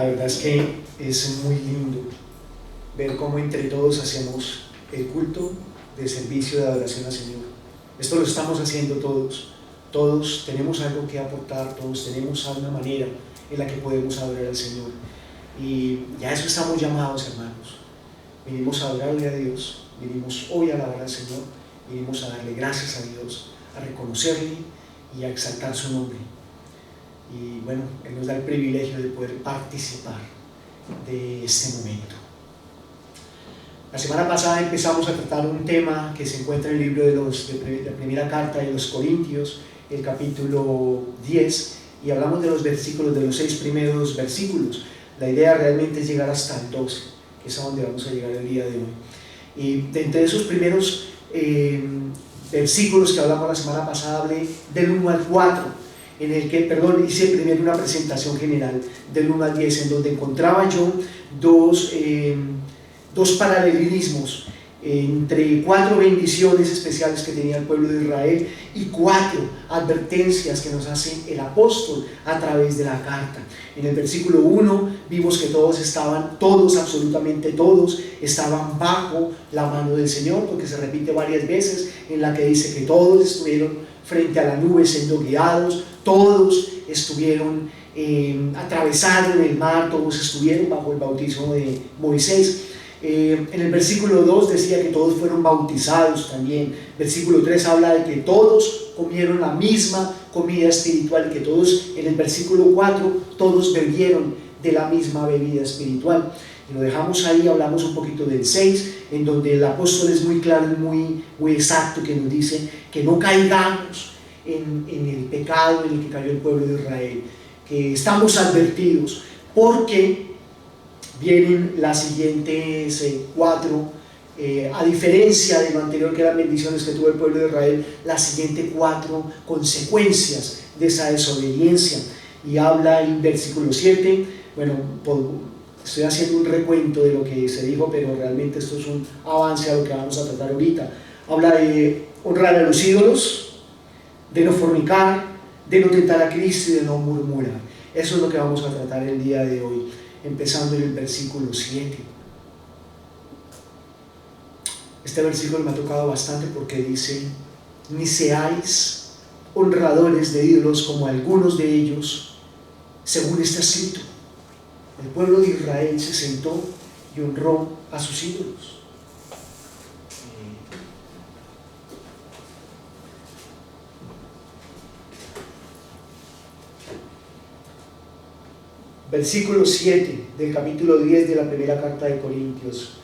La verdad es que es muy lindo ver cómo entre todos hacemos el culto de servicio de adoración al Señor. Esto lo estamos haciendo todos. Todos tenemos algo que aportar, todos tenemos alguna manera en la que podemos adorar al Señor. Y a eso estamos llamados, hermanos. Venimos a adorarle a Dios, venimos hoy a alabar al Señor, venimos a darle gracias a Dios, a reconocerle y a exaltar su nombre. Y bueno, Él nos da el privilegio de poder participar de este momento. La semana pasada empezamos a tratar un tema que se encuentra en el libro de la primera carta de los Corintios, el capítulo 10, y hablamos de los versículos, de los 6 primeros versículos. La idea realmente es llegar hasta el 12, que es a donde vamos a llegar el día de hoy. Y de entre esos primeros versículos que hablamos la semana pasada, hablé del 1 al 4, en el que, hice primero una presentación general del 1 al 10, en donde encontraba yo dos paralelismos entre 4 bendiciones especiales que tenía el pueblo de Israel y 4 advertencias que nos hace el apóstol a través de la carta. En el versículo 1 vimos que absolutamente todos estaban bajo la mano del Señor, porque se repite varias veces en la que dice que todos estuvieron frente a la nube siendo guiados, todos atravesaron el mar, todos estuvieron bajo el bautismo de Moisés. En el versículo 2 decía que todos fueron bautizados también. Versículo 3 habla de que todos comieron la misma comida espiritual, que todos, en el versículo 4, todos bebieron de la misma bebida espiritual. Y lo dejamos ahí. Hablamos un poquito del 6, en donde el apóstol es muy claro y muy exacto, que nos dice que no caigamos en el pecado en el que cayó el pueblo de Israel, que estamos advertidos, porque vienen las siguientes 4, a diferencia de lo anterior que eran bendiciones que tuvo el pueblo de Israel, las siguientes 4 consecuencias de esa desobediencia. Y habla en versículo 7, estoy haciendo un recuento de lo que se dijo, pero realmente esto es un avance a lo que vamos a tratar ahorita. Habla de honrar a los ídolos, de no fornicar, de no tentar a Cristo y de no murmurar. Eso es lo que vamos a tratar el día de hoy, empezando en el versículo 7. Este versículo me ha tocado bastante porque dice: ni seáis honradores de ídolos como algunos de ellos, según está escrito. El pueblo de Israel se sentó y honró a sus ídolos. Versículo 7 del capítulo 10 de la primera carta de Corintios: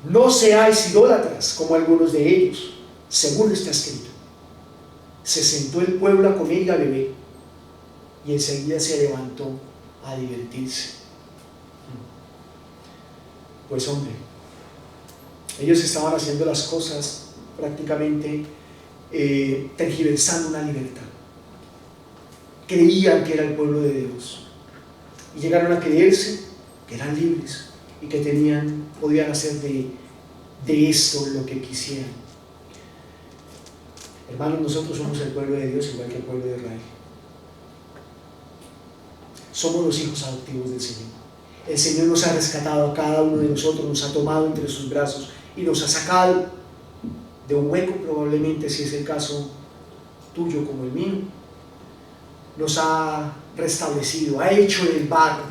no seáis idólatras como algunos de ellos, según está escrito. Se sentó el pueblo a comer y a beber, y enseguida se levantó a divertirse. Pues hombre, ellos estaban haciendo las cosas prácticamente tergiversando una libertad. Creían que era el pueblo de Dios y llegaron a creerse que eran libres y que podían hacer de esto lo que quisieran. Hermanos, nosotros somos el pueblo de Dios igual que el pueblo de Israel. Somos los hijos adoptivos del Señor. El Señor nos ha rescatado a cada uno de nosotros, nos ha tomado entre sus brazos y nos ha sacado de un hueco, probablemente, si es el caso tuyo como el mío. Nos ha restablecido, ha hecho del barro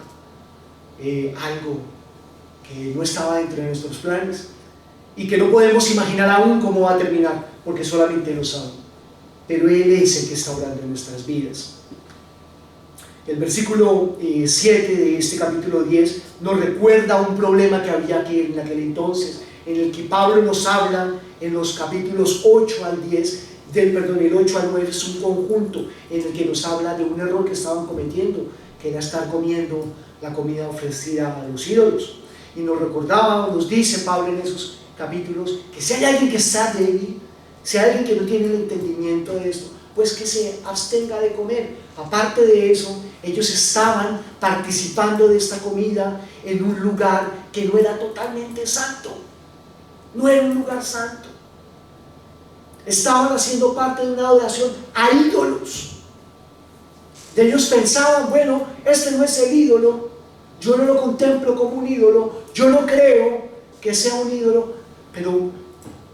algo que no estaba dentro de nuestros planes y que no podemos imaginar aún cómo va a terminar, porque solamente Él lo sabe. Pero Él es el que está obrando en nuestras vidas. El versículo 7 de este capítulo 10 nos recuerda un problema que había en aquel entonces, en el que Pablo nos habla en los capítulos 8 al 10, el 8 al 9 es un conjunto en el que nos habla de un error que estaban cometiendo, que era estar comiendo la comida ofrecida a los ídolos. Y nos dice Pablo en esos capítulos, que si hay alguien que está débil, si hay alguien que no tiene el entendimiento de esto, pues que se abstenga de comer. Aparte de eso, ellos estaban participando de esta comida en un lugar que no era totalmente santo, no era un lugar santo. Estaban haciendo parte de una adoración a ídolos. Ellos pensaban, bueno, este no es el ídolo, yo no lo contemplo como un ídolo, yo no creo que sea un ídolo, pero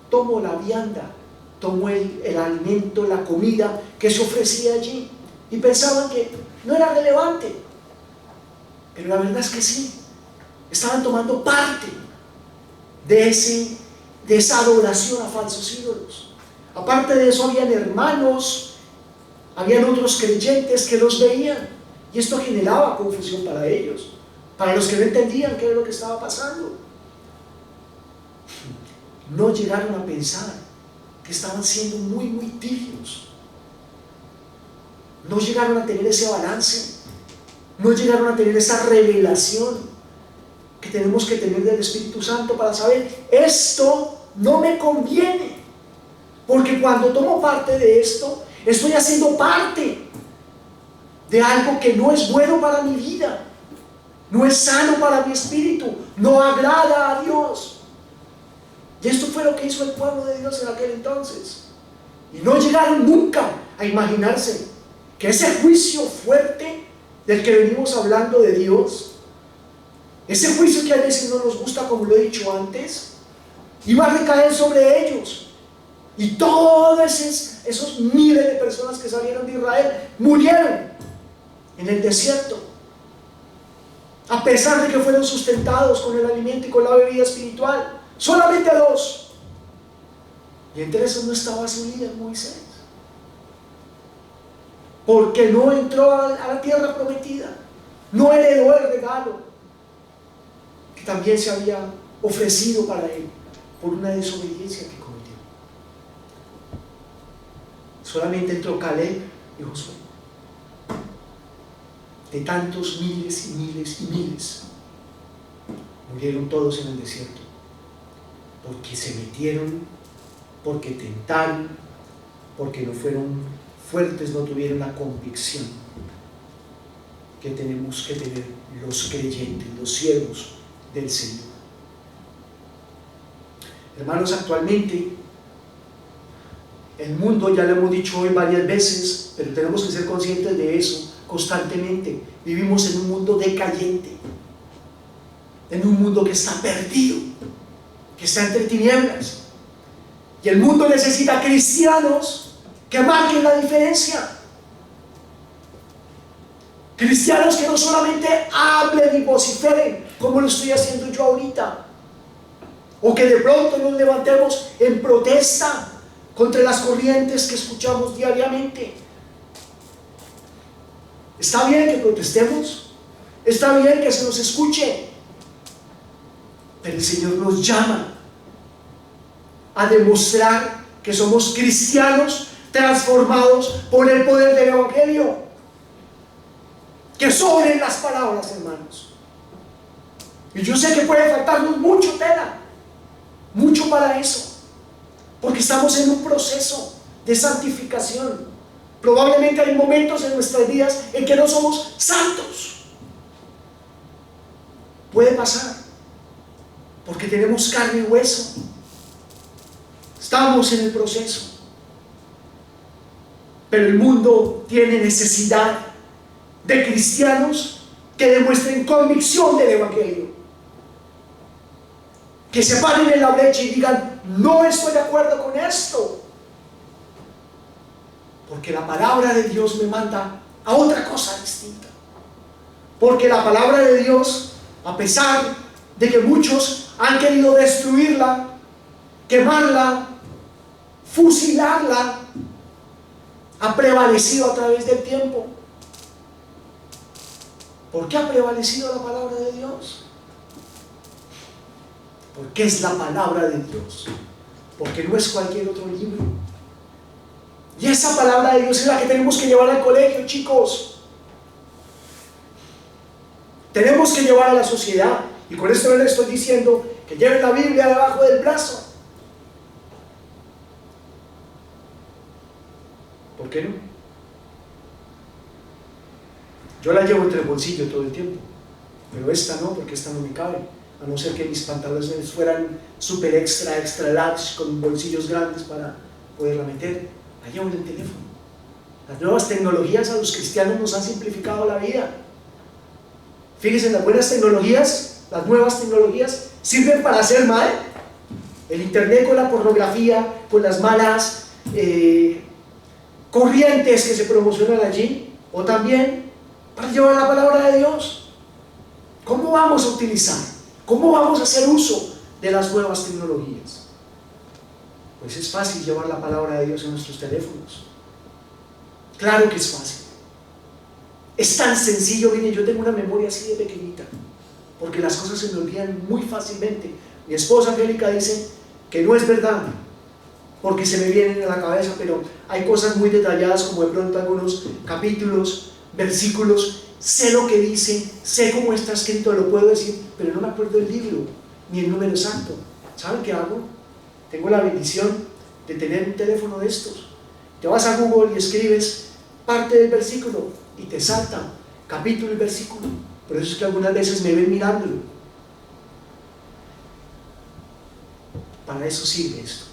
tomo la vianda, tomo el alimento, la comida que se ofrecía allí, y pensaban que no era relevante, pero la verdad es que sí, estaban tomando parte de esa adoración a falsos ídolos. Aparte de eso, habían hermanos, habían otros creyentes que los veían, y esto generaba confusión para ellos, para los que no entendían qué era lo que estaba pasando. No llegaron a pensar que estaban siendo muy tibios, no llegaron a tener ese balance, no llegaron a tener esa revelación que tenemos que tener del Espíritu Santo para saber, esto no me conviene, porque cuando tomo parte de esto, estoy haciendo parte de algo que no es bueno para mi vida, no es sano para mi espíritu, no agrada a Dios. Y esto fue lo que hizo el pueblo de Dios en aquel entonces, y no llegaron nunca a imaginarse que ese juicio fuerte del que venimos hablando de Dios, ese juicio que a veces no nos gusta, como lo he dicho antes, iba a recaer sobre ellos, y todos esos miles de personas que salieron de Israel murieron en el desierto, a pesar de que fueron sustentados con el alimento y con la bebida espiritual. Solamente 2, y entre esos no estaba su líder Moisés, porque no entró a la tierra prometida, no heredó el regalo que también se había ofrecido para él por una desobediencia que cometió. Solamente entró Caleb y Josué. De tantos miles y miles y miles, murieron todos en el desierto, porque se metieron, porque tentaron, porque no fueron fuertes, no tuvieron la convicción que tenemos que tener los creyentes, los siervos del Señor. Hermanos, actualmente el mundo, ya lo hemos dicho hoy varias veces, pero tenemos que ser conscientes de eso constantemente, vivimos en un mundo decayente, en un mundo que está perdido, que está entre tinieblas, y el mundo necesita cristianos que marquen la diferencia, cristianos que no solamente hablen y vociferen como lo estoy haciendo yo ahorita, o que de pronto nos levantemos en protesta contra las corrientes que escuchamos diariamente. Está bien que protestemos, está bien que se nos escuche, pero el Señor nos llama a demostrar que somos cristianos transformados por el poder del Evangelio, que sobren las palabras, hermanos. Y yo sé que puede faltarnos mucho tela, mucho para eso, porque estamos en un proceso de santificación. Probablemente hay momentos en nuestras vidas en que no somos santos. Puede pasar, porque tenemos carne y hueso. Estamos en el proceso. Pero el mundo tiene necesidad de cristianos que demuestren convicción del Evangelio, que se paren en la brecha y digan: no estoy de acuerdo con esto, porque la palabra de Dios me manda a otra cosa distinta. Porque la palabra de Dios, a pesar de que muchos han querido destruirla, quemarla, fusilarla, ha prevalecido a través del tiempo. ¿Por qué ha prevalecido la palabra de Dios? Porque es la palabra de Dios, porque no es cualquier otro libro. Y esa palabra de Dios es la que tenemos que llevar al colegio, chicos. Tenemos que llevar a la sociedad, y con esto no les estoy diciendo que lleven la Biblia debajo del brazo. ¿Por qué no? Yo la llevo entre el bolsillo todo el tiempo, pero esta no, porque esta no me cabe, a no ser que mis pantalones fueran super extra large, con bolsillos grandes para poderla meter. La llevo en el teléfono. Las nuevas tecnologías a los cristianos nos han simplificado la vida. Fíjense, las buenas tecnologías, las nuevas tecnologías, sirven para hacer mal. El internet con la pornografía, con las malas corrientes que se promocionan allí, o también para llevar la palabra de Dios. ¿Cómo vamos a utilizar? ¿Cómo vamos a hacer uso de las nuevas tecnologías? Pues es fácil llevar la palabra de Dios en nuestros teléfonos. Claro que es fácil. Es tan sencillo. Miren, yo tengo una memoria así de pequeñita, porque las cosas se me olvidan muy fácilmente. Mi esposa Angélica dice que no es verdad, porque se me vienen a la cabeza, pero hay cosas muy detalladas, como de pronto algunos capítulos, versículos, sé lo que dice, sé cómo está escrito, lo puedo decir, pero no me acuerdo del libro, ni el número exacto. ¿Saben qué hago? Tengo la bendición de tener un teléfono de estos. Te vas a Google y escribes parte del versículo y te salta capítulo y versículo. Por eso es que algunas veces me ven mirándolo. Para eso sirve esto.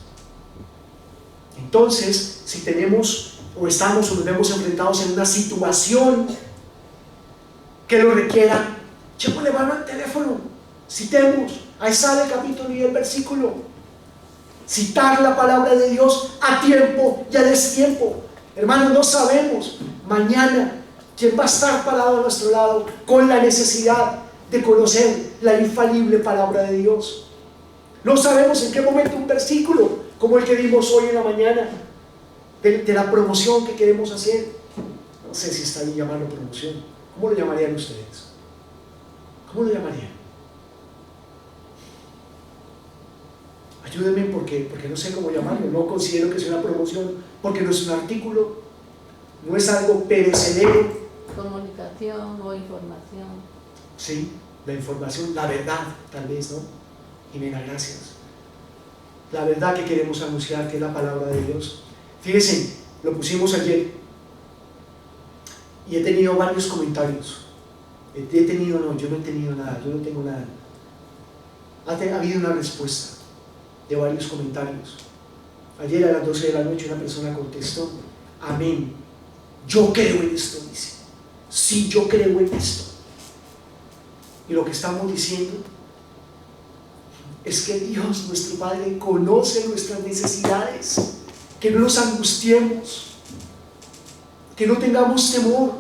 Entonces, si tenemos o estamos o nos vemos enfrentados en una situación que lo requiera, echémosle mano al teléfono, citemos, ahí sale el capítulo y el versículo. Citar la palabra de Dios a tiempo y a destiempo. Hermanos, no sabemos mañana quién va a estar parado a nuestro lado con la necesidad de conocer la infalible palabra de Dios. No sabemos en qué momento un versículo como el que vimos hoy en la mañana de la promoción que queremos hacer. No sé si está bien llamarlo promoción. ¿Cómo lo llamarían ustedes? ¿Cómo lo llamarían? Ayúdenme porque no sé cómo llamarlo. No considero que sea una promoción, porque no es un artículo, no es algo perecedero. Comunicación o información. Sí, la información, la verdad, tal vez, ¿no? Jimena, gracias. La verdad que queremos anunciar, que es la palabra de Dios. Fíjense, lo pusimos ayer y he tenido varios comentarios. Yo no he tenido nada, yo no tengo nada. Ha habido una respuesta de varios comentarios. Ayer a las 12 de la noche una persona contestó: amén, yo creo en esto, dice. Sí, yo creo en esto. Y lo que estamos diciendo es que Dios, nuestro Padre, conoce nuestras necesidades, que no nos angustiemos, que no tengamos temor,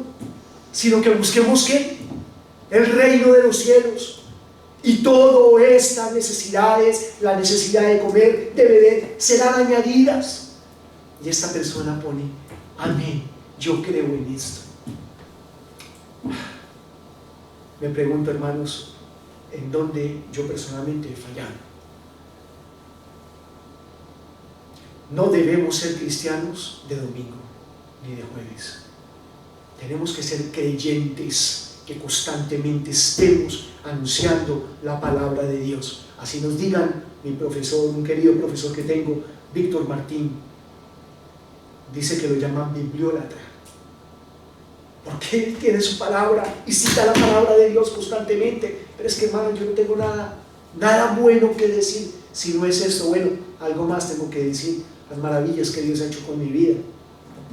sino que busquemos ¿qué? El reino de los cielos. Y todas estas necesidades, la necesidad de comer, de beber, serán añadidas. Y esta persona pone: amén, yo creo en esto. Me pregunto, hermanos, en dónde yo personalmente he fallado. No debemos ser cristianos de domingo ni de jueves. Tenemos que ser creyentes que constantemente estemos anunciando la palabra de Dios. Así nos digan, mi profesor, un querido profesor que tengo, Víctor Martín, dice que lo llaman bibliólatra, porque él tiene su palabra y cita la palabra de Dios constantemente. Pero es que, hermano, yo no tengo nada bueno que decir. Si no es esto, bueno, algo más tengo que decir: las maravillas que Dios ha hecho con mi vida,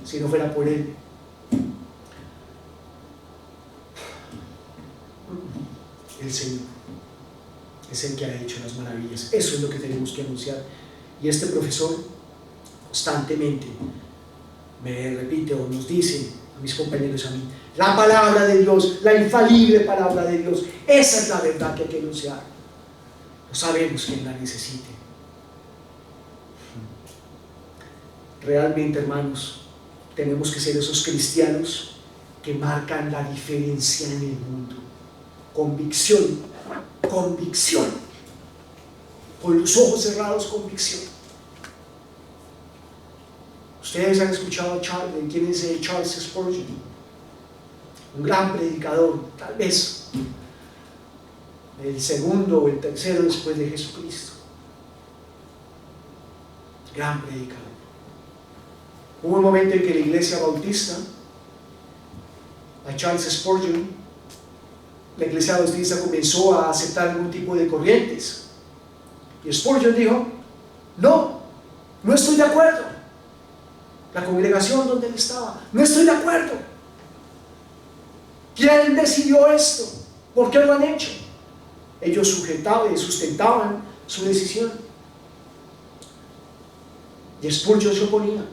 si no fuera por él. El Señor es el que ha hecho las maravillas. Eso es lo que tenemos que anunciar. Y este profesor constantemente me repite o nos dice a mis compañeros, a mí: la palabra de Dios, la infalible palabra de Dios, esa es la verdad que hay que anunciar. No sabemos quién la necesite. Realmente, hermanos, tenemos que ser esos cristianos que marcan la diferencia en el mundo. Convicción, convicción, con los ojos cerrados, convicción. Ustedes han escuchado quién es Charles Spurgeon, un gran predicador, tal vez el segundo o el tercero después de Jesucristo. Gran predicador. Hubo un momento en que la iglesia bautista, a Charles Spurgeon, la iglesia bautista comenzó a aceptar algún tipo de corrientes. Y Spurgeon dijo: no estoy de acuerdo. La congregación donde él estaba: no estoy de acuerdo. ¿Quién decidió esto? ¿Por qué lo han hecho? Ellos sustentaban su decisión. Y Spurgeon se oponía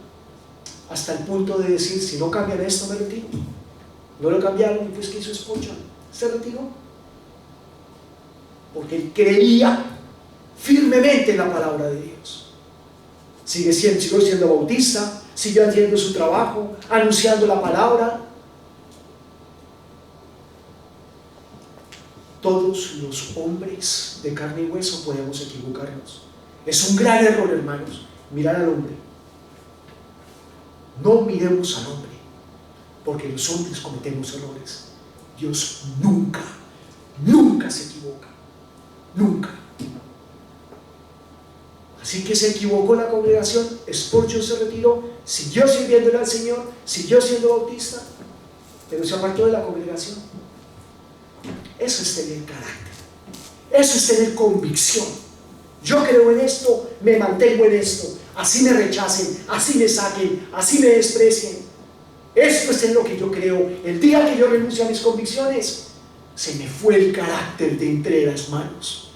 hasta el punto de decir: si no cambian esto, me retiro. No lo cambiaron, y pues ¿qué hizo Spurgeon? Se retiró. Porque él creía firmemente en la palabra de Dios. Siguió siendo bautista, siguió haciendo su trabajo, anunciando la palabra. Todos los hombres de carne y hueso podemos equivocarnos. Es un gran error, hermanos, mirar al hombre. No miremos al hombre, porque los hombres cometemos errores. Dios nunca, nunca se equivoca. Nunca. Así que se equivocó la congregación. Spurgeon se retiró, siguió sirviéndole al Señor, siguió siendo bautista, pero se apartó de la congregación. Eso es tener carácter, eso es tener convicción. Yo creo en esto, me mantengo en esto, así me rechacen, así me saquen, así me desprecien. Esto es en lo que yo creo. El día que yo renuncio a mis convicciones, se me fue el carácter de entre las manos.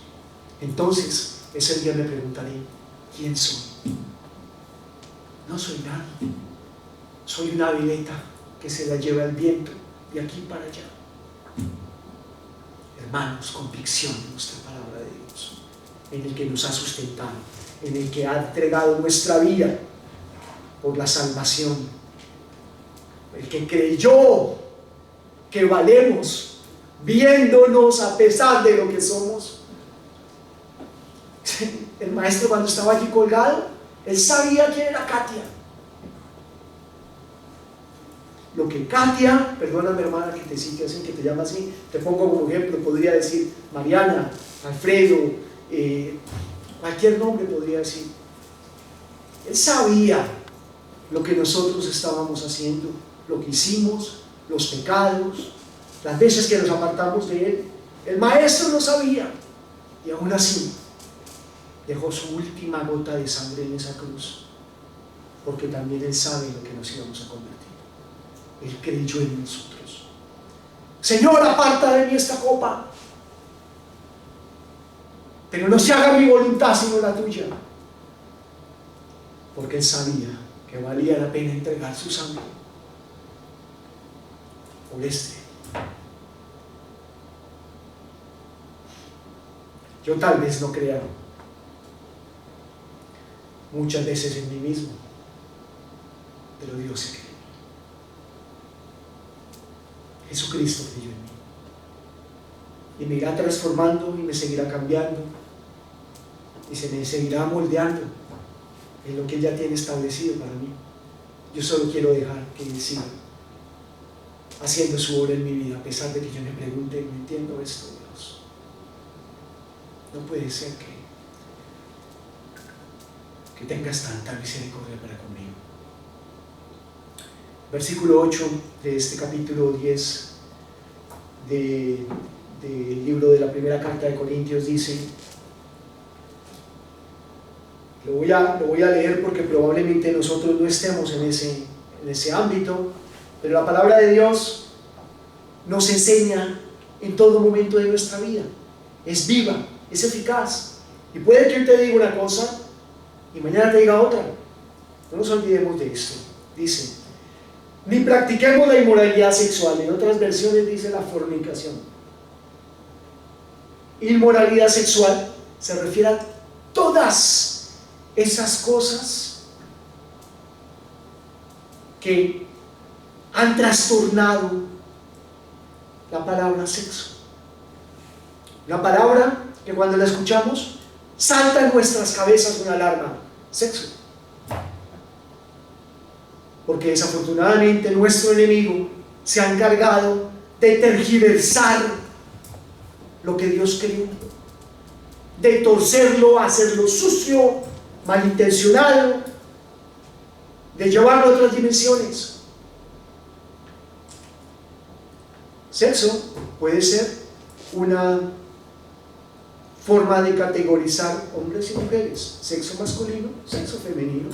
Entonces ese día me preguntaré: ¿quién soy? No soy nadie. Soy una veleta que se la lleva el viento de aquí para allá. Hermanos, convicción de nuestra palabra de Dios, en el que nos ha sustentado, en el que ha entregado nuestra vida por la salvación, el que creyó que valemos, viéndonos a pesar de lo que somos. El maestro, cuando estaba allí colgado, él sabía quién era Katia. Lo que Katia, perdóname hermana que te cite así, que te llama así, te pongo como ejemplo, podría decir Mariana, Alfredo, cualquier nombre podría decir. Él sabía lo que nosotros estábamos haciendo, lo que hicimos, los pecados, las veces que nos apartamos de él. El maestro lo sabía, y aún así dejó su última gota de sangre en esa cruz, porque también él sabe lo que nos íbamos a convertir. Él creyó en nosotros. Señor, aparta de mí esta copa, pero no se haga mi voluntad sino la tuya, porque él sabía que valía la pena entregar su sangre por este. Yo tal vez no crea muchas veces en mí mismo, pero Dios se cree. Jesucristo creyó en mí y me irá transformando y me seguirá cambiando y se me seguirá moldeando en lo que Él ya tiene establecido para mí. Yo solo quiero dejar que Él siga haciendo su obra en mi vida, a pesar de que yo me pregunte: ¿no entiendo esto, Dios? No puede ser que tengas tanta misericordia para conmigo. Versículo 8 de este capítulo 10 del libro de la primera carta de Corintios dice, lo voy a leer porque probablemente nosotros no estemos en ese ámbito, pero la palabra de Dios nos enseña en todo momento de nuestra vida. Es viva, es eficaz, y puede que hoy te diga una cosa y mañana te diga otra. No nos olvidemos de esto. Dice: ni practiquemos la inmoralidad sexual. En otras versiones dice la fornicación. Inmoralidad sexual se refiere a todas esas cosas que han trastornado la palabra sexo. Una palabra que cuando la escuchamos salta en nuestras cabezas una alarma: sexo. Porque desafortunadamente nuestro enemigo se ha encargado de tergiversar lo que Dios creó, de torcerlo, hacerlo sucio, malintencionado, de llevarlo a otras dimensiones. Sexo puede ser una forma de categorizar hombres y mujeres, sexo masculino, sexo femenino.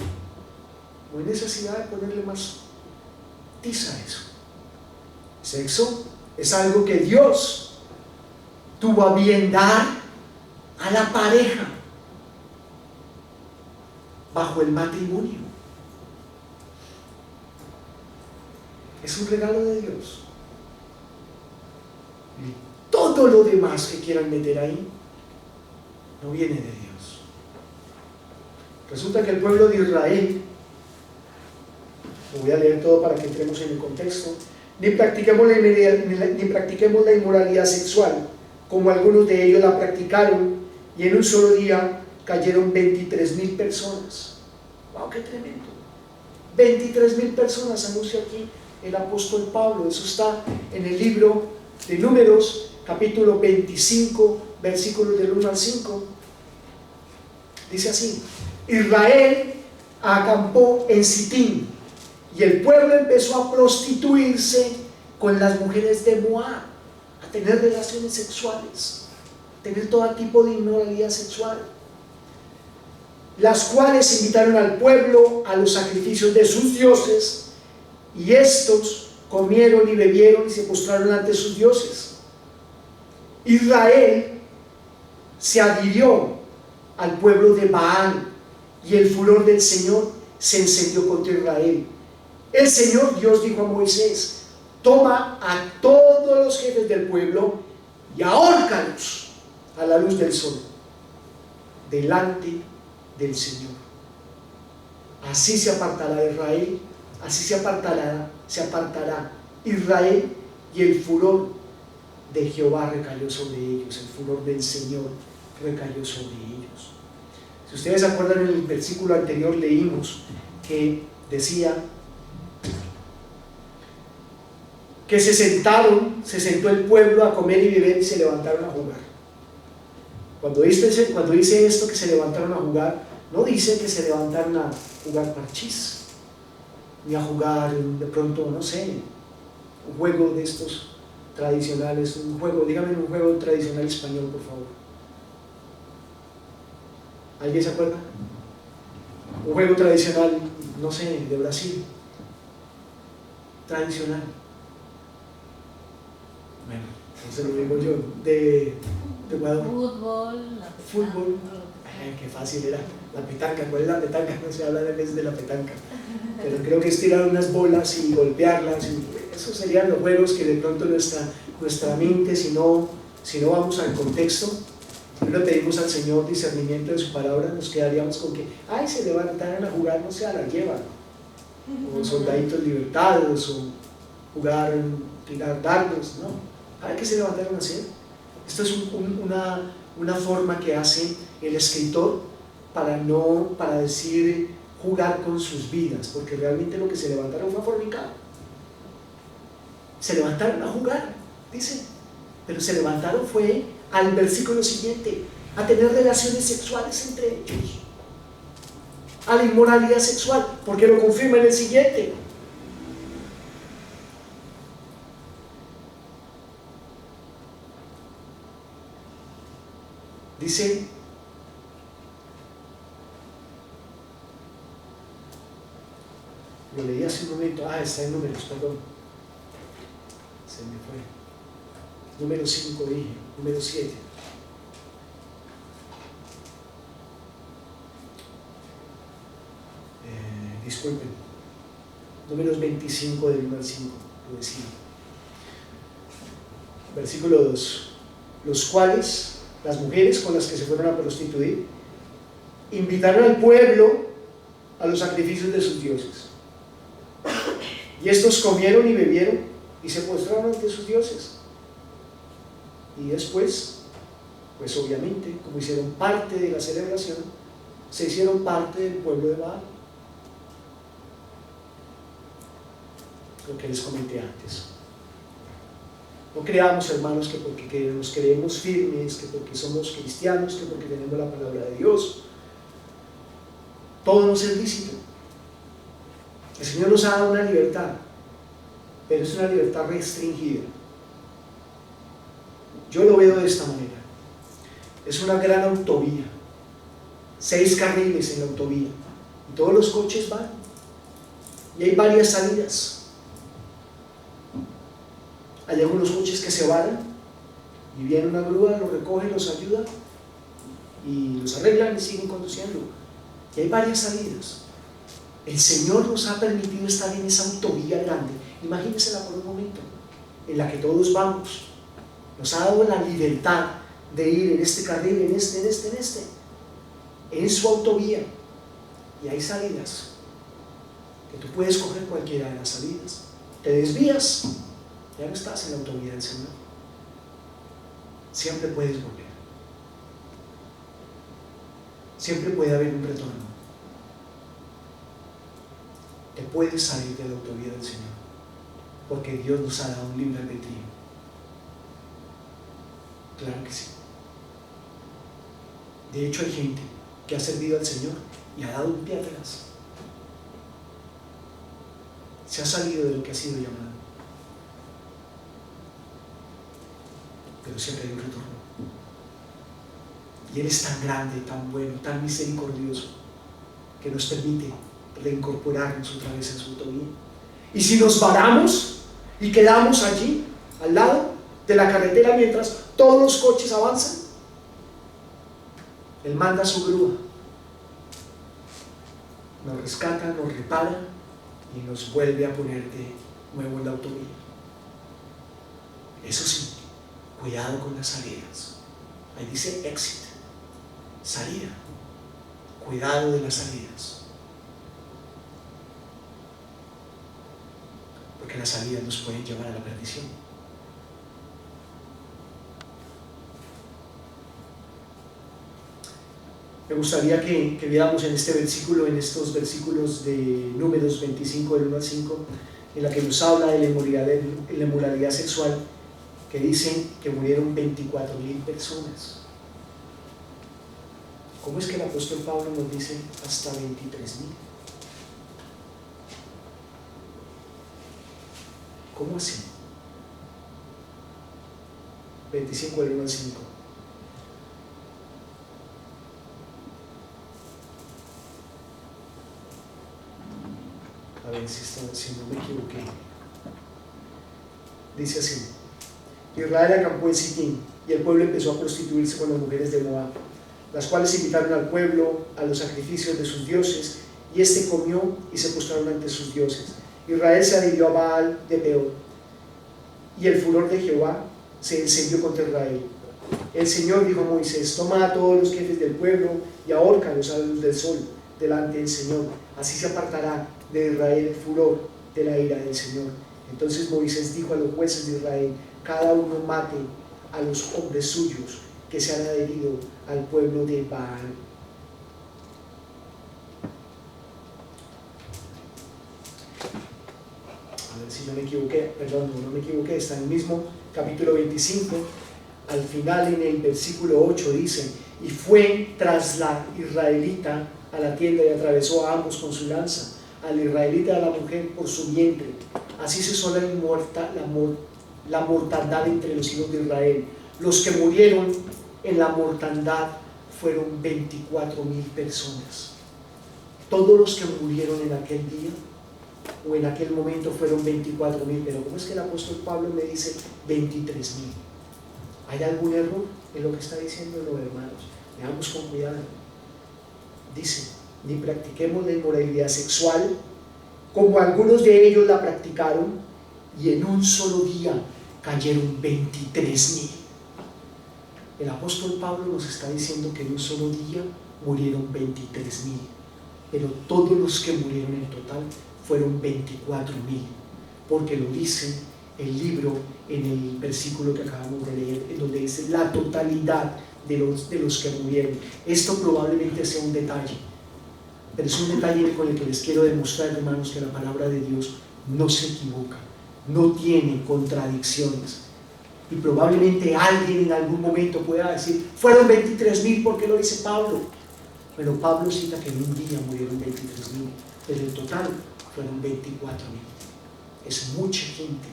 No hay necesidad de ponerle más tiza a eso. Sexo es algo que Dios tuvo a bien dar a la pareja bajo el matrimonio. Es un regalo de Dios. Y todo lo demás que quieran meter ahí no viene de Dios. Resulta que el pueblo de Israel, lo voy a leer todo para que entremos en el contexto, ni practiquemos la inmoralidad sexual, como algunos de ellos la practicaron, y en un solo día cayeron 23,000 personas. ¡Wow, qué tremendo! 23,000 personas anuncia aquí el apóstol Pablo. Eso está en el libro de Números, capítulo 25, versículos del 1 al 5. Dice así: Israel acampó en Sitín, y el pueblo empezó a prostituirse con las mujeres de Moab, a tener relaciones sexuales, a tener todo tipo de inmoralidad sexual, las cuales invitaron al pueblo a los sacrificios de sus dioses, y estos comieron y bebieron y se postraron ante sus dioses. Israel se adhirió al pueblo de Baal, y el furor del Señor se encendió contra Israel. El Señor Dios dijo a Moisés: toma a todos los jefes del pueblo y ahórcalos a la luz del sol delante del Señor. Así se apartará Israel, así se apartará Israel, y el furor de Jehová recayó sobre ellos, el furor del Señor recayó sobre ellos. Si ustedes se acuerdan, en el versículo anterior leímos que decía que se sentó el pueblo a comer y beber y se levantaron a jugar. Cuando dice esto, que se levantaron a jugar, no dice que se levantaron a jugar parchís, ni a jugar de pronto, no sé, un juego de estos tradicionales, dígame un juego tradicional español, por favor. ¿Alguien se acuerda? Un juego tradicional, no sé, de Brasil, tradicional. Bueno, no se lo digo yo, de Ecuador. Fútbol. Ay, qué fácil era. La petanca, ¿cuál es la petanca? No se habla de veces de la petanca, pero creo que es tirar unas bolas y golpearlas, y esos serían los juegos que de pronto nuestra mente, si no vamos al contexto, si no le pedimos al Señor discernimiento de su palabra, nos quedaríamos con que, ay, se levantaron a jugar, no sé, a la lleva, o soldaditos libertados, o tirar dardos, ¿no? ¿Para qué se levantaron a hacer? Esto es una forma que hace el escritor para decir jugar con sus vidas, porque realmente lo que se levantaron fue a fornicar. Se levantaron a jugar, dice, pero se levantaron fue al versículo siguiente, a tener relaciones sexuales entre ellos, a la inmoralidad sexual, porque lo confirma en el siguiente. Dice, lo leí hace un momento, está en Números, perdón, se me fue, número 5 dije, número 7. Disculpen, Números 25 del 1 al 5, lo decía. Versículo 2: los cuales, las mujeres con las que se fueron a prostituir, invitaron al pueblo a los sacrificios de sus dioses, y estos comieron y bebieron y se postraron ante sus dioses. Y después, pues obviamente, como hicieron parte de la celebración, se hicieron parte del pueblo de Baal, lo que les comenté antes. No creamos, hermanos, que porque nos creemos firmes, que porque somos cristianos, que porque tenemos la palabra de Dios, todo nos es lícito. El Señor nos ha dado una libertad, pero es una libertad restringida. Yo lo veo de esta manera: es una gran autovía, 6 carriles en la autovía, y todos los coches van, y hay varias salidas. Hay algunos coches que se varan Y viene una grúa, los recoge, los ayuda y los arreglan y siguen conduciendo. Y hay varias salidas. El Señor nos ha permitido estar en esa autovía grande. Imagínensela por un momento, en la que todos vamos. Nos ha dado la libertad de ir en este carril, en su autovía. Y hay salidas, que tú puedes coger cualquiera de las salidas. Te desvías, ya no estás en la autovía del Señor. Siempre puedes volver. Siempre puede haber un retorno. Te puedes salir de la autovía del Señor, porque Dios nos ha dado un libre albedrío. Claro que sí. De hecho, hay gente que ha servido al Señor y ha dado un pie atrás. Se ha salido de lo que ha sido llamado. Pero siempre hay un retorno. Y Él es tan grande, tan bueno, tan misericordioso, que nos permite reincorporarnos otra vez en su autovía. Y si nos varamos y quedamos allí, al lado de la carretera, mientras todos los coches avanzan, Él manda su grúa, nos rescata, nos repara y nos vuelve a poner de nuevo en la autovía. Eso sí, cuidado con las salidas. Ahí dice exit, salida. Cuidado de las salidas, porque las salidas nos pueden llevar a la perdición. Me gustaría que viéramos en este versículo, en estos versículos de Números 25, del 1 al 5, en la que nos habla de la inmoralidad sexual, que dicen que murieron 24,000 personas. ¿Cómo es que el apóstol Pablo nos dice hasta 23,000? ¿Cómo así? 25 del 1 al 5. A ver si no me equivoqué. Dice así: Israel acampó en Sitín, y el pueblo empezó a prostituirse con las mujeres de Moab, las cuales invitaron al pueblo a los sacrificios de sus dioses, y éste comió y se postraron ante sus dioses. Israel se adhirió a Baal de Peor, y el furor de Jehová se encendió contra Israel. El Señor dijo a Moisés: toma a todos los jefes del pueblo y ahórcalos a la luz del sol delante del Señor, así se apartará de Israel el furor de la ira del Señor. Entonces Moisés dijo a los jueces de Israel: cada uno mate a los hombres suyos que se han adherido al pueblo de Baal. A ver si no me equivoqué, no me equivoqué, está en el mismo capítulo 25, al final en el versículo 8 dice: y fue tras la israelita a la tienda y atravesó a ambos con su lanza, al israelita y a la mujer por su vientre. Así cesó la mortandad entre los hijos de Israel. Los que murieron en la mortandad fueron 24,000 personas. Todos los que murieron en aquel día o en aquel momento fueron 24,000, pero ¿cómo es que el apóstol Pablo me dice 23,000? ¿Hay algún error en lo que está diciendo? No, hermanos, veamos con cuidado. Dice: ni practiquemos la inmoralidad sexual, como algunos de ellos la practicaron, y en un solo día cayeron 23,000. El apóstol Pablo nos está diciendo que en un solo día murieron 23,000, pero todos los que murieron en total fueron 24,000, porque lo dice el libro en el versículo que acabamos de leer, en donde dice la totalidad de los que murieron. Esto probablemente sea un detalle, pero es un detalle con el que les quiero demostrar, hermanos, que la palabra de Dios no se equivoca, no tiene contradicciones. Y probablemente alguien en algún momento pueda decir: fueron 23,000, ¿por qué lo dice Pablo? Pero Pablo cita que en un día murieron 23,000, pero en total fueron 24,000. Es mucha gente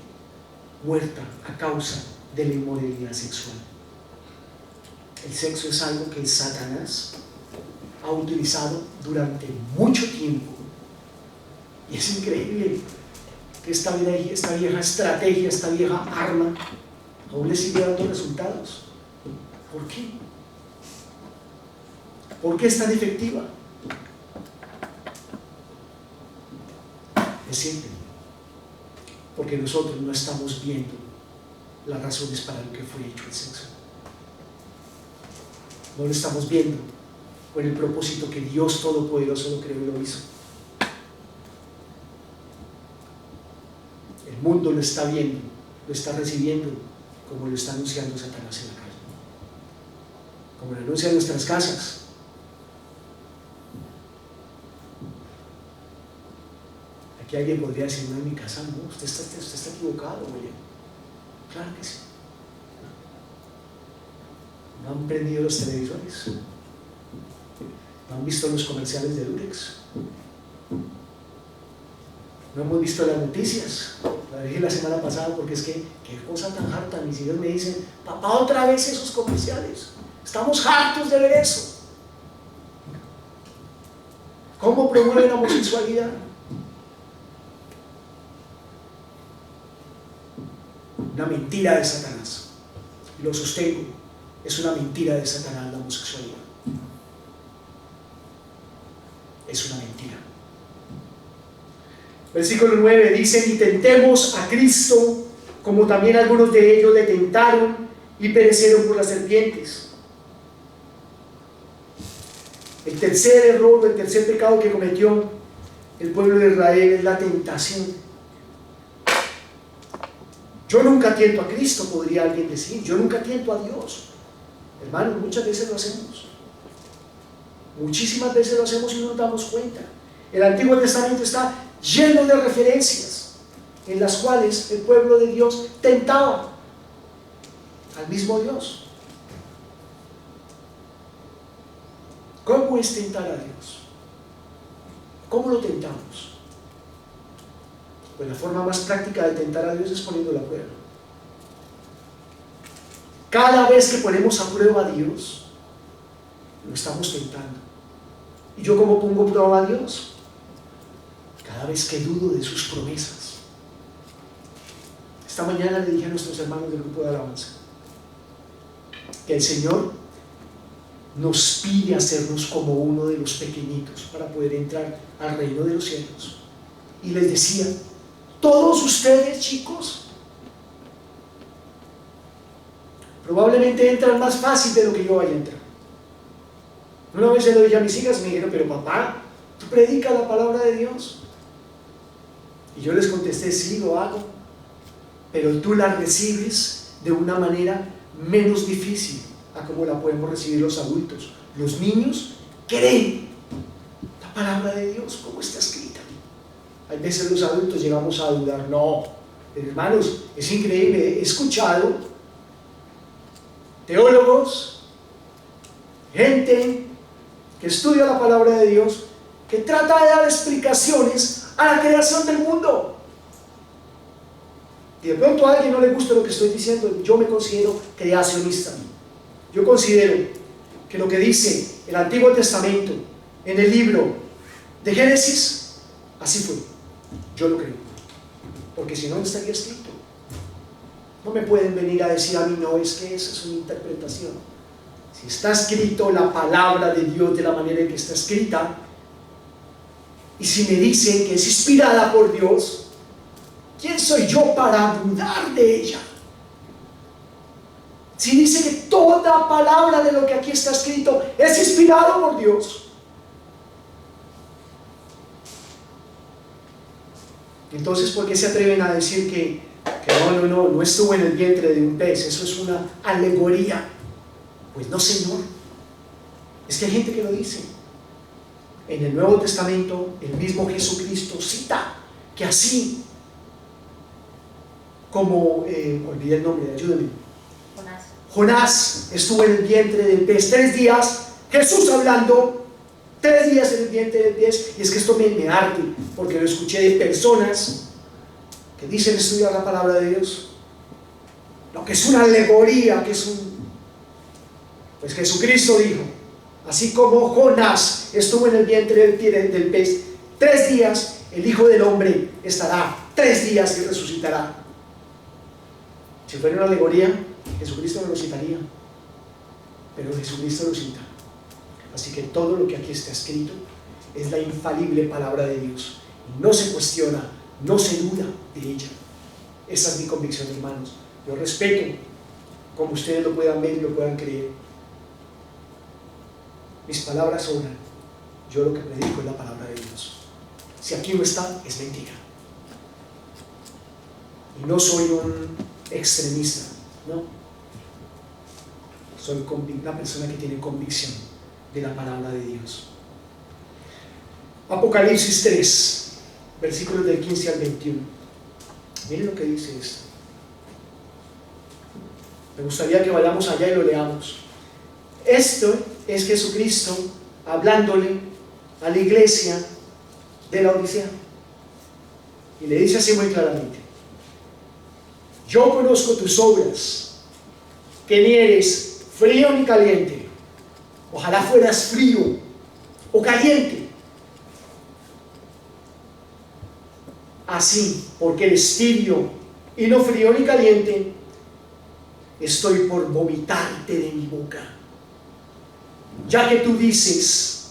muerta a causa de la inmoralidad sexual. El sexo es algo que Satanás ha utilizado durante mucho tiempo, y es increíble que esta vieja estrategia, esta vieja arma, aún le sigue dando resultados. ¿Por qué? ¿Por qué es tan efectiva? Es simple, porque nosotros no estamos viendo las razones para lo que fue hecho el sexo. No lo estamos viendo con el propósito que Dios Todopoderoso lo creó y lo hizo. El mundo lo está viendo, lo está recibiendo, como lo está anunciando Satanás en la calle, como lo anuncia en nuestras casas. Aquí alguien podría decir: no, en mi casa no, usted está equivocado, William. Claro que sí. ¿No han prendido los televisores? ¿No han visto los comerciales de Durex? ¿No hemos visto las noticias? La dije la semana pasada porque es que, qué cosa tan harta. Mis hijos me dicen: papá, otra vez esos comerciales. Estamos hartos de ver eso. ¿Cómo promueven la homosexualidad? Una mentira de Satanás. Y lo sostengo, es una mentira de Satanás la homosexualidad. Es una mentira. Versículo 9 dice: y tentemos a Cristo, como también algunos de ellos le tentaron y perecieron por las serpientes. El tercer error, el tercer pecado que cometió el pueblo de Israel es la tentación. Yo nunca tiento a Cristo, podría alguien decir. Yo nunca tiento a Dios. Hermanos, muchas veces lo hacemos. Muchísimas veces lo hacemos y no nos damos cuenta. El Antiguo Testamento está lleno de referencias en las cuales el pueblo de Dios tentaba al mismo Dios. ¿Cómo es tentar a Dios? ¿Cómo lo tentamos? Pues la forma más práctica de tentar a Dios es poniéndolo a prueba. Cada vez que ponemos a prueba a Dios, lo estamos tentando. ¿Y yo cómo pongo a prueba a Dios? Cada vez que dudo de sus promesas. Esta mañana le dije a nuestros hermanos del grupo de alabanza que el Señor nos pide hacernos como uno de los pequeñitos para poder entrar al reino de los cielos. Y les decía: todos ustedes, chicos, probablemente entran más fácil de lo que yo vaya a entrar. Una vez se lo dije a mis hijas, me dijeron: pero papá, ¿tú predicas la palabra de Dios? Y yo les contesté: sí, lo hago, pero tú la recibes de una manera menos difícil a como la podemos recibir los adultos. Los niños creen la palabra de Dios como está escrita. Hay veces los adultos llegamos a dudar. No, pero hermanos, es increíble. He escuchado teólogos, gente que estudia la palabra de Dios, que trata de dar explicaciones a la creación del mundo. Y de pronto a alguien no le gusta lo que estoy diciendo. Yo me considero creacionista. Yo considero que lo que dice el Antiguo Testamento en el libro de Génesis, así fue. Yo lo creo, porque si no, no estaría escrito. No me pueden venir a decir a mí: no, es que esa es una interpretación. Si está escrito la palabra de Dios de la manera en que está escrita, y si me dicen que es inspirada por Dios, ¿quién soy yo para dudar de ella? Si dice que toda palabra de lo que aquí está escrito es inspirado por Dios, entonces ¿por qué se atreven a decir que no estuvo en el vientre de un pez? Eso es una alegoría. Pues no, señor. Es que hay gente que lo dice. En el Nuevo Testamento el mismo Jesucristo cita que así como olvidé el nombre, ayúdenme, Jonás estuvo en el vientre del pez 3 días, Jesús hablando 3 días en el vientre del pez. Y es que esto me arde, porque lo escuché de personas que dicen estudiar la palabra de Dios, lo que es una alegoría, que es pues Jesucristo dijo: así como Jonás estuvo en el vientre del pez 3 días, el Hijo del Hombre estará 3 días y resucitará. Si fuera una alegoría, Jesucristo no lo citaría, pero Jesucristo lo cita. Así que todo lo que aquí está escrito es la infalible palabra de Dios. No se cuestiona, no se duda de ella. Esa es mi convicción, hermanos. Yo respeto como ustedes lo puedan ver y lo puedan creer. Mis palabras sobran. Yo lo que predico es la palabra de Dios. Si aquí no está, es mentira. Y no soy un extremista, no. Soy una persona que tiene convicción de la palabra de Dios. Apocalipsis 3, versículos del 15 al 21. Miren lo que dice esto. Me gustaría que vayamos allá y lo leamos. Esto es Jesucristo hablándole a la iglesia de la Odisea. Y le dice así muy claramente: yo conozco tus obras, que ni eres frío ni caliente. Ojalá fueras frío o caliente. Así, porque eres tibio y no frío ni caliente, estoy por vomitarte de mi boca. Ya que tú dices: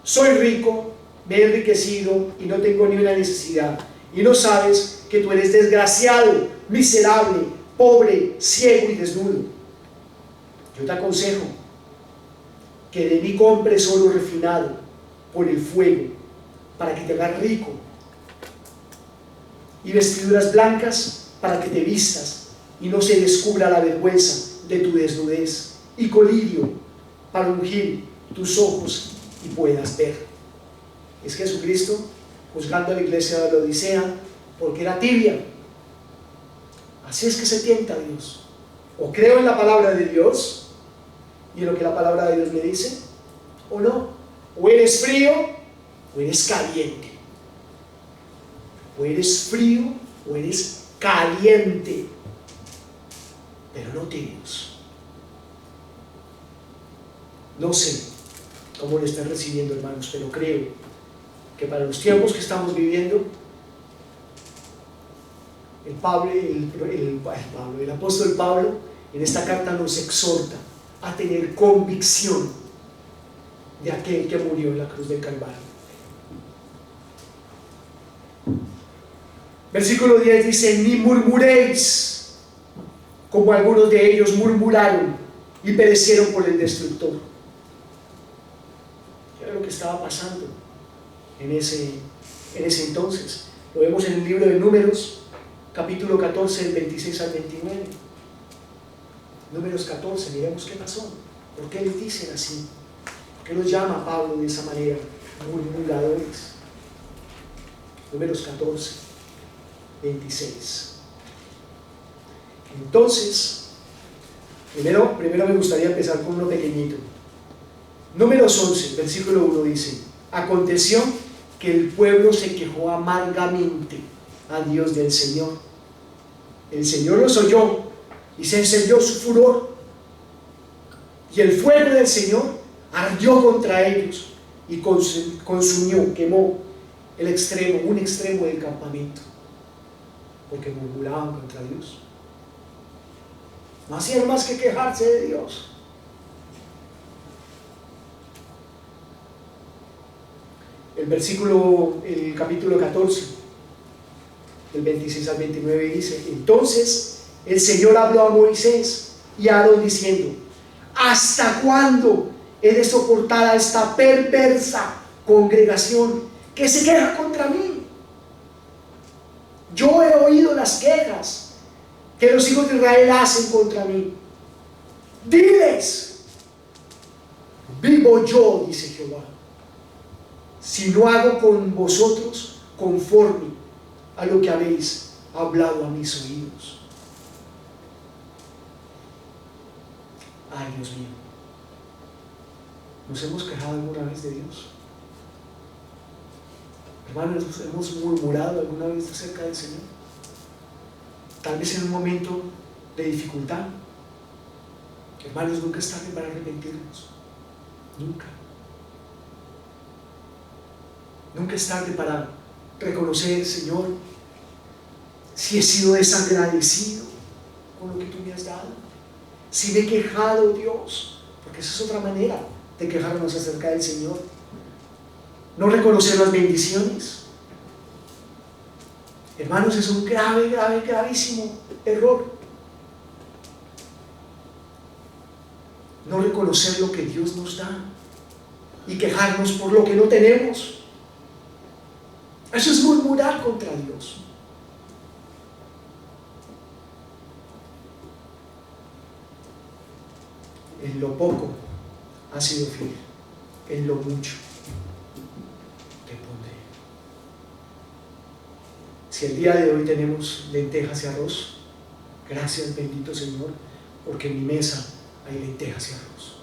soy rico, me he enriquecido y no tengo ni una necesidad, y no sabes que tú eres desgraciado, miserable, pobre, ciego y desnudo. Yo te aconsejo que de mí compres oro refinado por el fuego, para que te hagas rico, y vestiduras blancas para que te vistas y no se descubra la vergüenza de tu desnudez, y colirio para ungir tus ojos y puedas ver. Es Jesucristo juzgando a la iglesia de la Odisea porque era tibia. Así es que se tienta a Dios. O creo en la palabra de Dios y en lo que la palabra de Dios me dice, o no. O eres frío o eres caliente. O eres frío o eres caliente, pero no tibios. No sé cómo lo están recibiendo, hermanos, pero creo que para los tiempos que estamos viviendo, el apóstol Pablo en esta carta nos exhorta a tener convicción de aquel que murió en la cruz del Calvario. Versículo 10 dice: ni murmuréis, como algunos de ellos murmuraron y perecieron por el destructor. ¿Qué era lo que estaba pasando en ese entonces? Lo vemos en el libro de Números, capítulo 14, del 26 al 29. Números 14, miremos qué pasó. ¿Por qué les dicen así? ¿Por qué los llama Pablo de esa manera? Murmuradores. Números 14, 26. Entonces, primero me gustaría empezar con uno pequeñito. Números 11, versículo 1 dice: aconteció que el pueblo se quejó amargamente a Dios del Señor. El Señor los oyó y se encendió su furor, y el fuego del Señor ardió contra ellos y consumió, quemó un extremo del campamento, porque murmuraban contra Dios. No hacían más que quejarse de Dios. El capítulo 14, del 26 al 29 dice: entonces el Señor habló a Moisés y a Aarón diciendo: ¿hasta cuándo he de soportar a esta perversa congregación que se queja contra mí? Yo he oído las quejas que los hijos de Israel hacen contra mí. Diles: vivo yo, dice Jehová, si no hago con vosotros conforme a lo que habéis hablado a mis oídos. Ay, Dios mío, ¿nos hemos quejado alguna vez de Dios? Hermanos, ¿hemos murmurado alguna vez acerca del Señor? Tal vez en un momento de dificultad. Hermanos, nunca es tarde para arrepentirnos. Nunca. Nunca es tarde para reconocer: Señor, si he sido desagradecido con lo que Si me he quejado, Dios, porque esa es otra manera de quejarnos acerca del Señor. No reconocer las bendiciones. Hermanos, es un gravísimo error. No reconocer lo que Dios nos da y quejarnos por lo que no tenemos. Eso es murmurar contra Dios. En lo poco has sido fiel, en lo mucho te pondré. Si el día de hoy tenemos lentejas y arroz, gracias, bendito Señor, porque en mi mesa hay lentejas y arroz.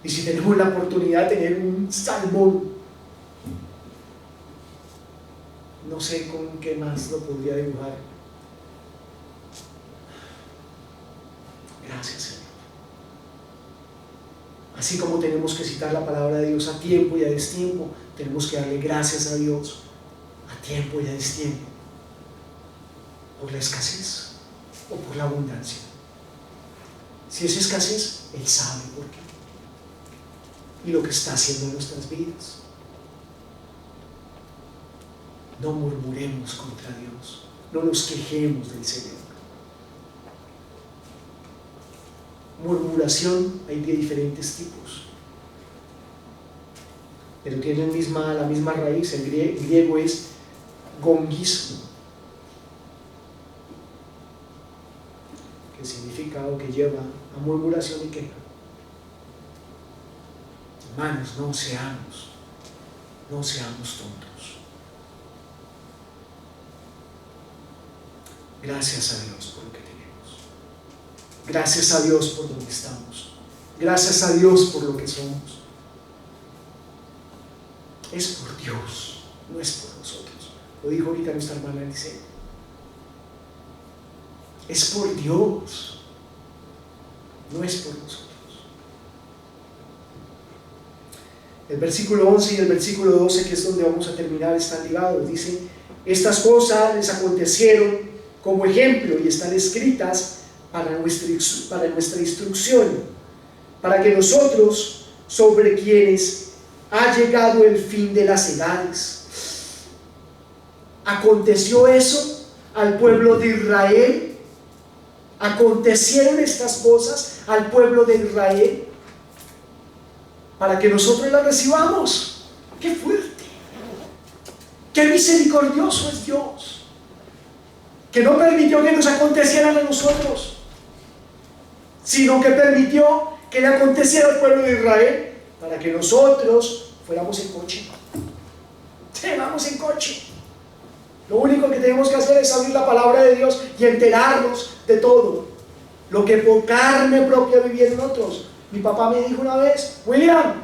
Y si tenemos la oportunidad de tener un salmón, no sé con qué más lo podría dibujar. Gracias, Señor. Así como tenemos que citar la palabra de Dios a tiempo y a destiempo, tenemos que darle gracias a Dios a tiempo y a destiempo, por la escasez o por la abundancia. Si es escasez, Él sabe por qué y lo que está haciendo en nuestras vidas. No murmuremos contra Dios, no nos quejemos del Señor. Murmuración hay de diferentes tipos, pero tienen la misma raíz. El griego es gongismo, que significa o que lleva a murmuración y queja. Hermanos, no seamos tontos. Gracias a Dios por lo que tenemos. Gracias a Dios por donde estamos. Gracias a Dios por lo que somos. Es por Dios, no es por nosotros. Lo dijo ahorita nuestra hermana Alice. Es por Dios, no es por nosotros. El versículo 11 y el versículo 12, que es donde vamos a terminar, están ligados. Dice: estas cosas les acontecieron como ejemplo y están escritas para nuestra instrucción, para que nosotros, sobre quienes ha llegado el fin de las edades. ¿Aconteció eso al pueblo de Israel? ¿Acontecieron estas cosas al pueblo de Israel? Para que nosotros las recibamos. ¡Qué fuerte! ¡Qué misericordioso es Dios! Que no permitió que nos acontecieran a nosotros, sino que permitió que le aconteciera al pueblo de Israel, para que nosotros fuéramos en coche. Vamos en coche. Lo único que tenemos que hacer es abrir la palabra de Dios y enterarnos de todo lo que por carne propia vivieron otros. Mi papá me dijo una vez: William,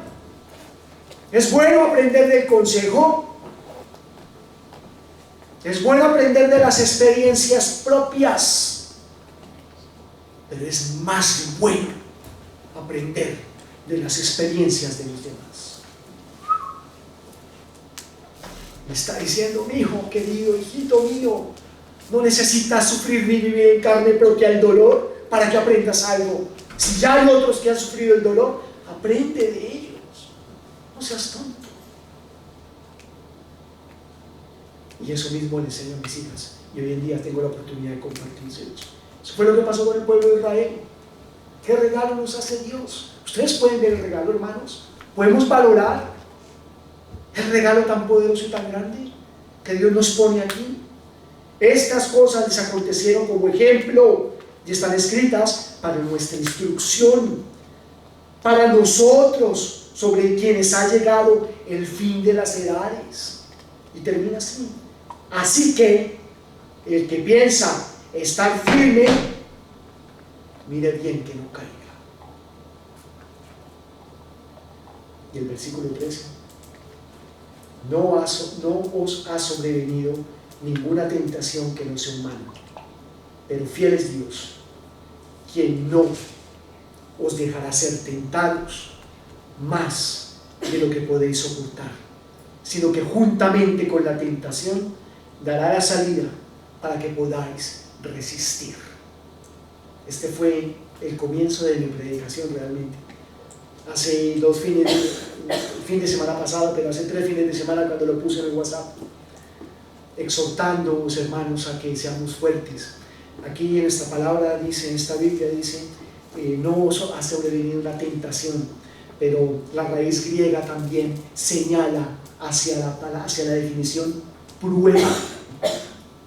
es bueno aprender del consejo, es bueno aprender de las experiencias propias, pero es más bueno aprender de las experiencias de los demás. Me está diciendo: mi hijo querido, hijito mío, no necesitas sufrir ni vivir en carne propia el dolor para que aprendas algo. Si ya hay otros que han sufrido el dolor, aprende de ellos. No seas tonto. Y eso mismo le enseño a mis hijas, y hoy en día tengo la oportunidad de compartírselos. Eso fue lo que pasó con el pueblo de Israel. ¿Qué regalo nos hace Dios? Ustedes pueden ver el regalo, hermanos. Podemos valorar el regalo tan poderoso y tan grande que Dios nos pone aquí. Estas cosas les acontecieron como ejemplo y están escritas para nuestra instrucción, para nosotros, sobre quienes ha llegado el fin de las edades. Y termina así: así que el que piensa estar firme, mire bien que no caiga. Y el versículo 13: no os ha sobrevenido ninguna tentación que no sea humana, pero fiel es Dios, quien no os dejará ser tentados más de lo que podéis soportar, sino que juntamente con la tentación dará la salida para que podáis resistir. Este fue el comienzo de mi predicación realmente. Hace el fin de semana pasado, pero hace 3 fines de semana cuando lo puse en el WhatsApp, exhortando a los hermanos a que seamos fuertes. Aquí en esta palabra dice, en esta Biblia dice, no os ha sobrevenido una tentación, pero la raíz griega también señala hacia la definición prueba.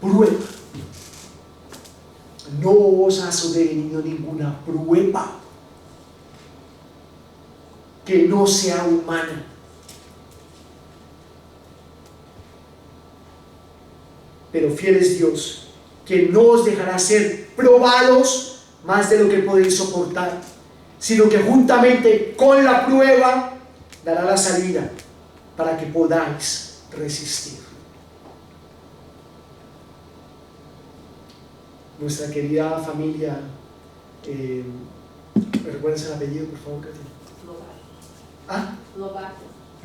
Prueba. No os ha sobrevenido ninguna prueba que no sea humana. Pero fiel es Dios, que no os dejará ser probados más de lo que podéis soportar, sino que juntamente con la prueba dará la salida para que podáis resistir. Nuestra querida familia, ¿me recuerdas el apellido, por favor, Katy?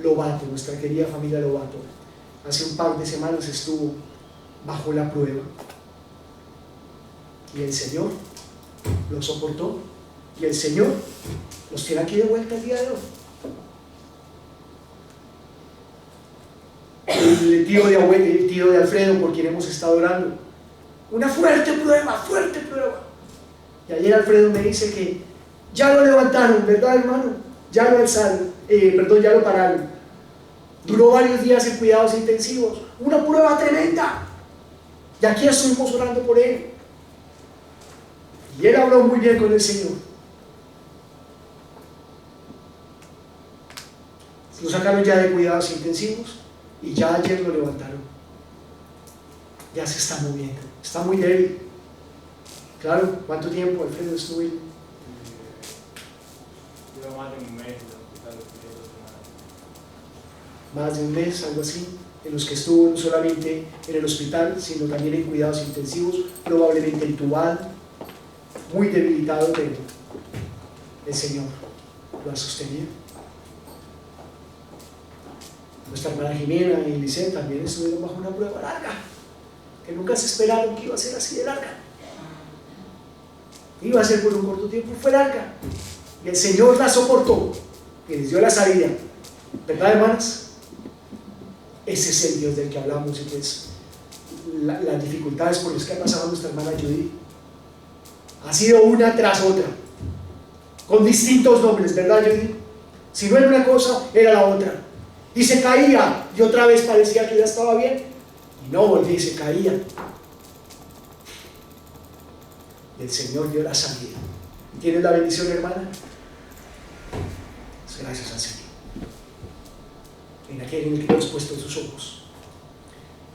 Lobato, nuestra querida familia Lobato, hace un par de semanas estuvo bajo la prueba y el Señor lo soportó y el Señor los tiene aquí de vuelta el día de hoy. El tío de Alfredo, por quien hemos estado orando, una fuerte prueba. Y ayer Alfredo me dice que ya lo levantaron, ¿verdad, hermano? Ya lo alzaron, ya lo pararon. Duró varios días en cuidados intensivos, una prueba tremenda. Y aquí estuvimos orando por él. Y él habló muy bien con el Señor. Lo sacaron ya de cuidados intensivos y ya ayer lo levantaron. Ya se está moviendo, está muy débil. Claro, ¿cuánto tiempo, Alfredo, estuvo ahí? Lleva más de un mes. Más de un mes, algo así, en los que estuvo no solamente en el hospital, sino también en cuidados intensivos, probablemente entubado, muy debilitado, pero el Señor lo ha sostenido. Nuestra hermana Jimena y Lisette también estuvieron bajo una prueba larga, que nunca se esperaron que iba a ser así de larga. Iba a ser por un corto tiempo, fue larga, y el Señor la soportó y les dio la salida, ¿verdad, hermanas? Ese es el Dios del que hablamos. Y pues las dificultades por las que ha pasado nuestra hermana Judy ha sido una tras otra, con distintos nombres, ¿verdad, Judy? Si no era una cosa, era la otra, y se caía y otra vez parecía que ya estaba bien y no volvía y se caía, y el Señor dio la salida. ¿Tienes la bendición, hermana? Gracias al Señor, en aquel en el que hemos puesto sus ojos.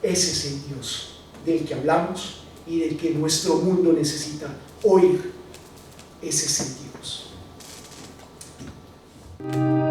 Ese es el Dios del que hablamos y del que nuestro mundo necesita oír. Ese es el Dios.